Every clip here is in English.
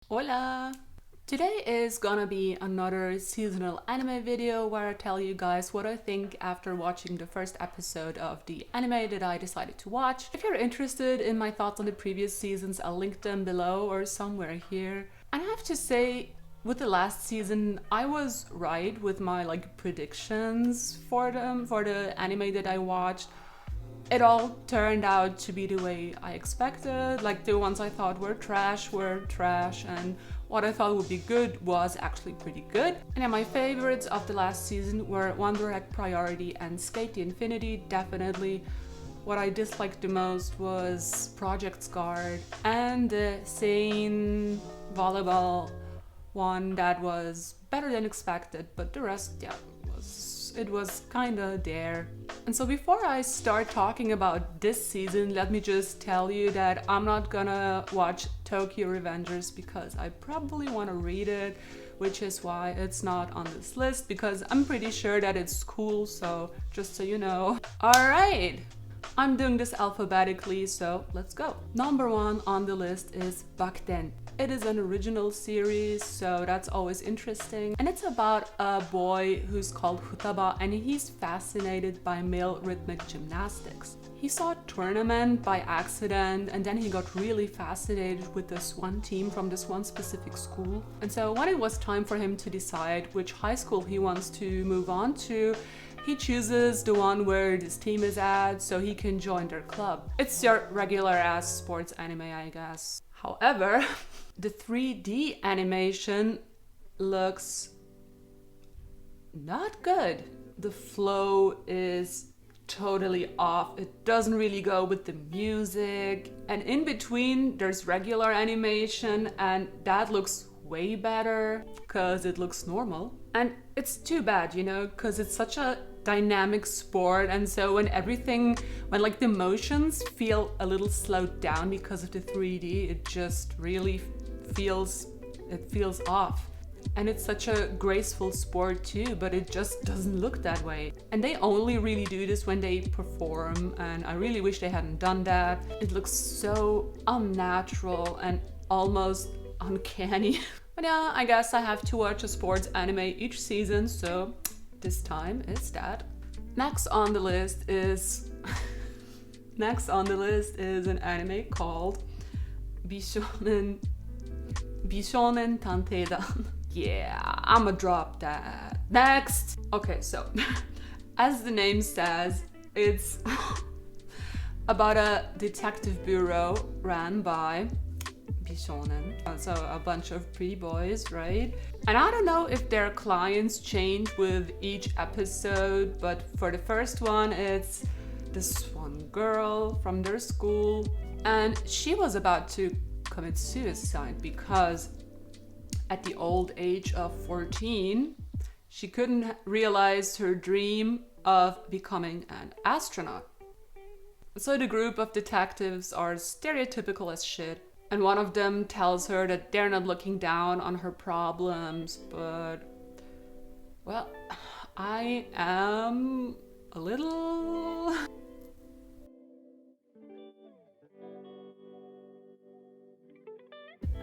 Hola! Today is gonna be another seasonal anime video where I tell you guys what I think after watching the first episode of the anime that I decided to watch. If you're interested in my thoughts on the previous seasons, I'll link them below or somewhere here. And I have to say, with the last season, I was right with my predictions for the anime that I watched. It all turned out to be the way I expected. Like, the ones I thought were trash, and what I thought would be good was actually pretty good. And then my favorites of the last season were One Direct Priority and Skate the Infinity, definitely. What I disliked the most was Project Scarred and the Sane volleyball one that was better than expected, but the rest, yeah, it was kinda there. And so before I start talking about this season, let me just tell you that I'm not gonna watch Tokyo Revengers because I probably want to read it, which is why it's not on this list, because I'm pretty sure that it's cool, so just so you know. Alright! I'm doing this alphabetically, so let's go. Number 1 on the list is Bakuten. It is an original series, so that's always interesting. And it's about a boy who's called Futaba, and he's fascinated by male rhythmic gymnastics. He saw a tournament by accident, and then he got really fascinated with this one team from this one specific school. And so when it was time for him to decide which high school he wants to move on to, he chooses the one where this team is at so he can join their club. It's your regular ass sports anime, I guess. However, the 3D animation looks not good. The flow is totally off. It doesn't really go with the music. And in between, there's regular animation, and that looks way better because it looks normal. And it's too bad, because it's such a dynamic sport, and so when the motions feel a little slowed down because of the 3D, it just really feels off. And it's such a graceful sport too, but it just doesn't look that way. And they only really do this when they perform, and I really wish they hadn't done that. It looks so unnatural and almost uncanny. But yeah, I guess I have to watch a sports anime each season, so this time is that. Next on the list is an anime called Bishounen tanteidan. Yeah, I'ma drop that. Next! Okay, so as the name says, it's about a detective bureau ran by Bishounen, so a bunch of pretty boys, right? And I don't know if their clients change with each episode, but for the first one, it's this one girl from their school, and she was about to commit suicide because at the old age of 14, she couldn't realize her dream of becoming an astronaut. So the group of detectives are stereotypical as shit. And one of them tells her that they're not looking down on her problems, but, well, I am a little...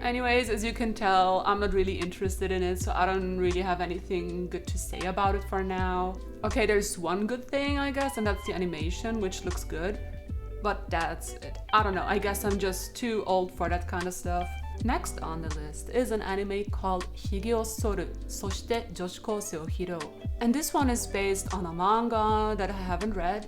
Anyways, as you can tell, I'm not really interested in it, so I don't really have anything good to say about it for now. Okay, there's one good thing, I guess, and that's the animation, which looks good. But that's it. I don't know, I guess I'm just too old for that kind of stuff. Next on the list is an anime called Hige soru, Soshite joushikousei hirou. And this one is based on a manga that I haven't read,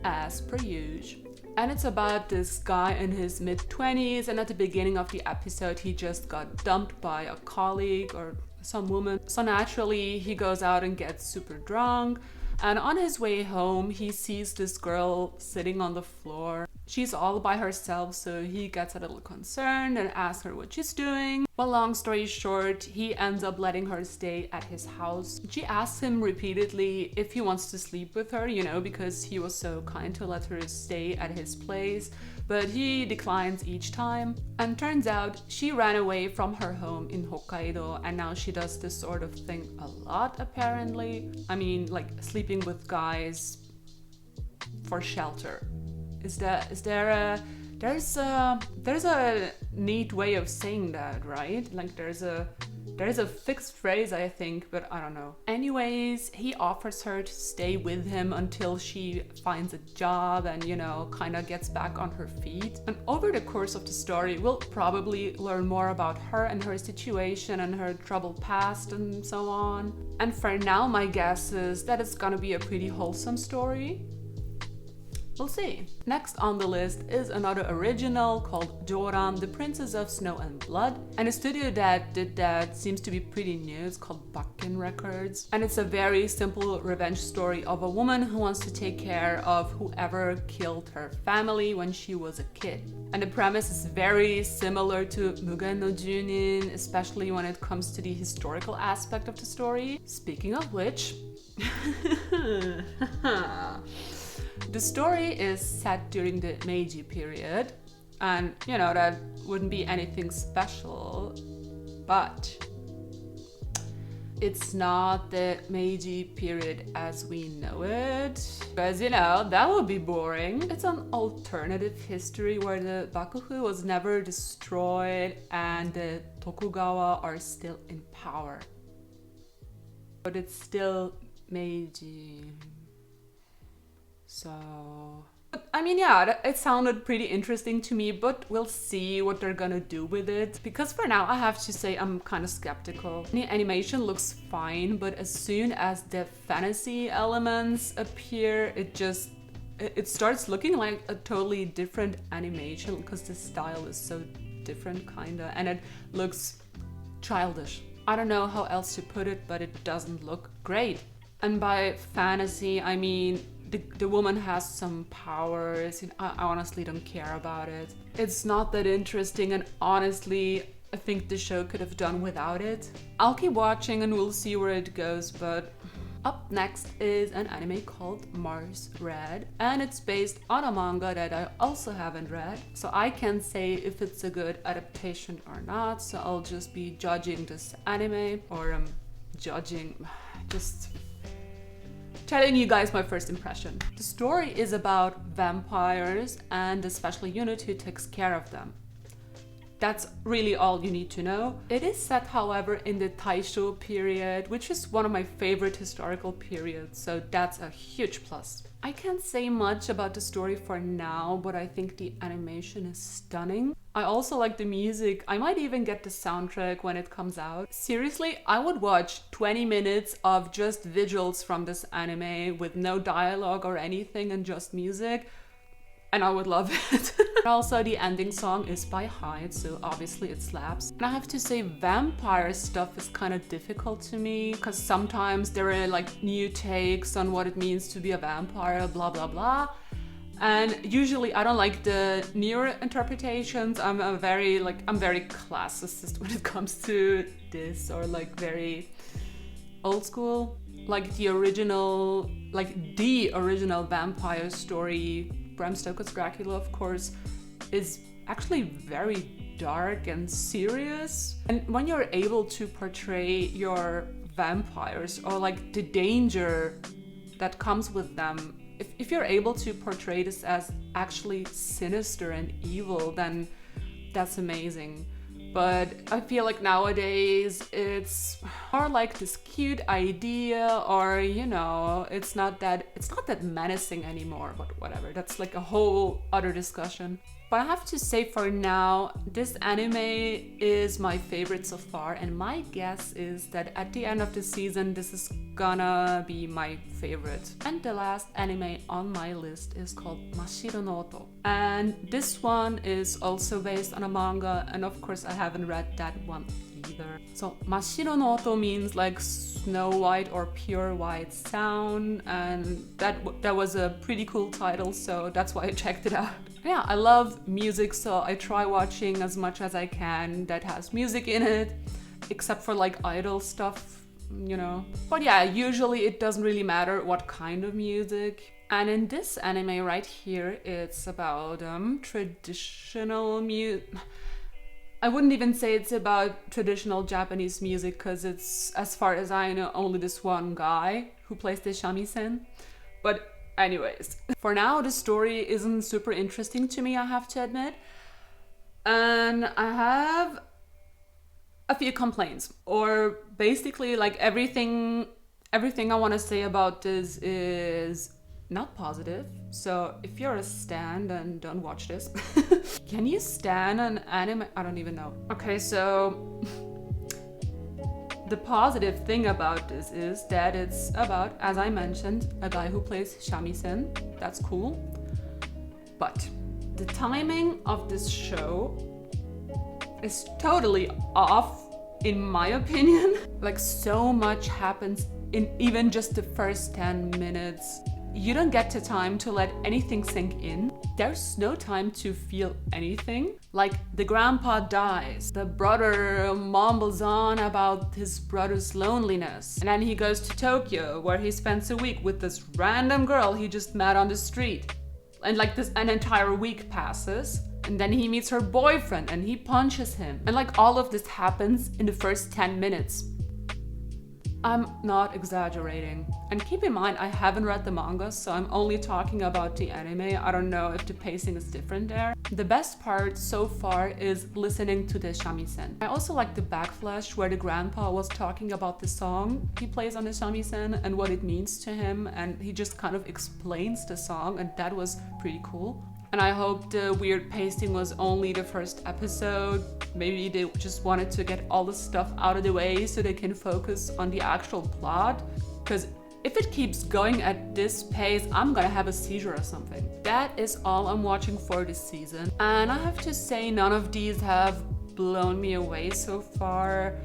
as per usual. And it's about this guy in his mid-20s, and at the beginning of the episode he just got dumped by a colleague or some woman. So naturally he goes out and gets super drunk. And on his way home, he sees this girl sitting on the floor. She's all by herself, so he gets a little concerned and asks her what she's doing. Well, long story short, he ends up letting her stay at his house. She asks him repeatedly if he wants to sleep with her, because he was so kind to let her stay at his place. But he declines each time. And turns out she ran away from her home in Hokkaido, and now she does this sort of thing a lot, apparently. I mean, sleeping with guys for shelter. Is there a there's a neat way of saying that, right? Like there's a fixed phrase, I think, but I don't know. Anyways, he offers her to stay with him until she finds a job and, you know, kind of gets back on her feet. And over the course of the story, we'll probably learn more about her and her situation and her troubled past and so on. And for now, my guess is that it's gonna be a pretty wholesome story. We'll see. Next on the list is another original called Jouran, The Princess of Snow and Blood. And a studio that did that seems to be pretty new. It's called Bakuten Records. And it's a very simple revenge story of a woman who wants to take care of whoever killed her family when she was a kid. And the premise is very similar to Mugen no Junin, especially when it comes to the historical aspect of the story. Speaking of which... The story is set during the Meiji period, and you know, that wouldn't be anything special, but it's not the Meiji period as we know it, because you know, that would be boring. It's an alternative history where the Bakufu was never destroyed and the Tokugawa are still in power. But it's still Meiji. So, I mean, yeah, it sounded pretty interesting to me, but we'll see what they're gonna do with it. Because for now, I have to say I'm kind of skeptical. The animation looks fine, but as soon as the fantasy elements appear, it starts looking like a totally different animation because the style is so different, kinda, and it looks childish. I don't know how else to put it, but it doesn't look great. And by fantasy, I mean the woman has some powers. I honestly don't care about it. It's not that interesting, and honestly, I think the show could have done without it. I'll keep watching and we'll see where it goes, but up next is an anime called Mars Red, and it's based on a manga that I also haven't read, so I can't say if it's a good adaptation or not, so I'll just be judging this anime, or just telling you guys my first impression. The story is about vampires and a special unit who takes care of them. That's really all you need to know. It is set, however, in the Taisho period, which is one of my favorite historical periods, so that's a huge plus. I can't say much about the story for now, but I think the animation is stunning. I also like the music. I might even get the soundtrack when it comes out. Seriously, I would watch 20 minutes of just visuals from this anime with no dialogue or anything and just music, and I would love it. Also, the ending song is by Hige, so obviously it slaps. And I have to say, vampire stuff is kind of difficult to me, because sometimes there are like new takes on what it means to be a vampire, blah blah blah. And usually I don't like the newer interpretations. I'm very classicist when it comes to this, or like very old school. Like the original vampire story, Bram Stoker's Dracula, of course, is actually very dark and serious. And when you're able to portray your vampires, or like the danger that comes with them, if you're able to portray this as actually sinister and evil, then that's amazing. But I feel like nowadays it's more like this cute idea, or you know, it's not that menacing anymore, but whatever, that's like a whole other discussion. But I have to say, for now, this anime is my favorite so far, and my guess is that at the end of the season this is gonna be my favorite. And the last anime on my list is called Mashiro no Oto, and this one is also based on a manga, and of course I haven't read that one either. So Mashiro no Oto means like Snow White or Pure White Sound, and that was a pretty cool title, so that's why I checked it out. Yeah, I love music, so I try watching as much as I can that has music in it, except for like idol stuff, you know. But yeah, usually it doesn't really matter what kind of music. And in this anime right here, it's about traditional music. I wouldn't even say it's about traditional Japanese music, because it's, as far as I know, only this one guy who plays the shamisen. But Anyways, for now, the story isn't super interesting to me, I have to admit. And I have a few complaints, or basically like everything I want to say about this is not positive. So if you're a stan, then don't watch this. Can you stan an anime? I don't even know. Okay, so the positive thing about this is that it's about, as I mentioned, a guy who plays shamisen. That's cool. But the timing of this show is totally off, in my opinion. Like, so much happens in even just the first 10 minutes. You don't get the time to let anything sink in. There's no time to feel anything. Like, the grandpa dies. The brother mumbles on about his brother's loneliness. And then he goes to Tokyo, where he spends a week with this random girl he just met on the street. And like an entire week passes. And then he meets her boyfriend and he punches him. And like all of this happens in the first 10 minutes. I'm not exaggerating. And keep in mind, I haven't read the manga, so I'm only talking about the anime. I don't know if the pacing is different there. The best part so far is listening to the shamisen. I also like the backflash where the grandpa was talking about the song he plays on the shamisen and what it means to him, and he just kind of explains the song, and that was pretty cool. And I hope the weird pacing was only the first episode. Maybe they just wanted to get all the stuff out of the way so they can focus on the actual plot. Because if it keeps going at this pace, I'm gonna have a seizure or something. That is all I'm watching for this season. And I have to say, none of these have blown me away so far.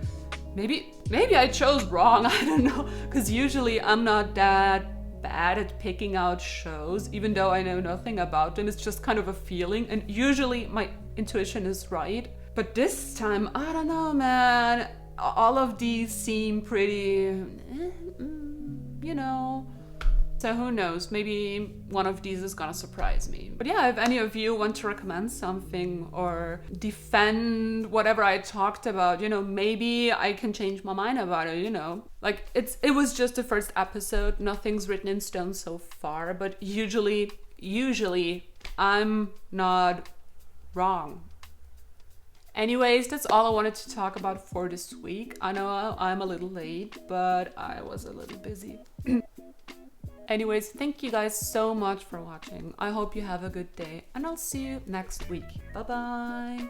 Maybe I chose wrong, I don't know. Because usually I'm not that bad at picking out shows, even though I know nothing about them. It's just kind of a feeling, and usually my intuition is right. But this time, I don't know, man. All of these seem pretty, you know. So who knows, maybe one of these is gonna surprise me. But yeah, if any of you want to recommend something or defend whatever I talked about, you know, maybe I can change my mind about it, you know. Like, it was just the first episode, nothing's written in stone so far, but usually I'm not wrong. Anyways, that's all I wanted to talk about for this week. I know I'm a little late, but I was a little busy. Anyways, thank you guys so much for watching. I hope you have a good day, and I'll see you next week. Bye-bye!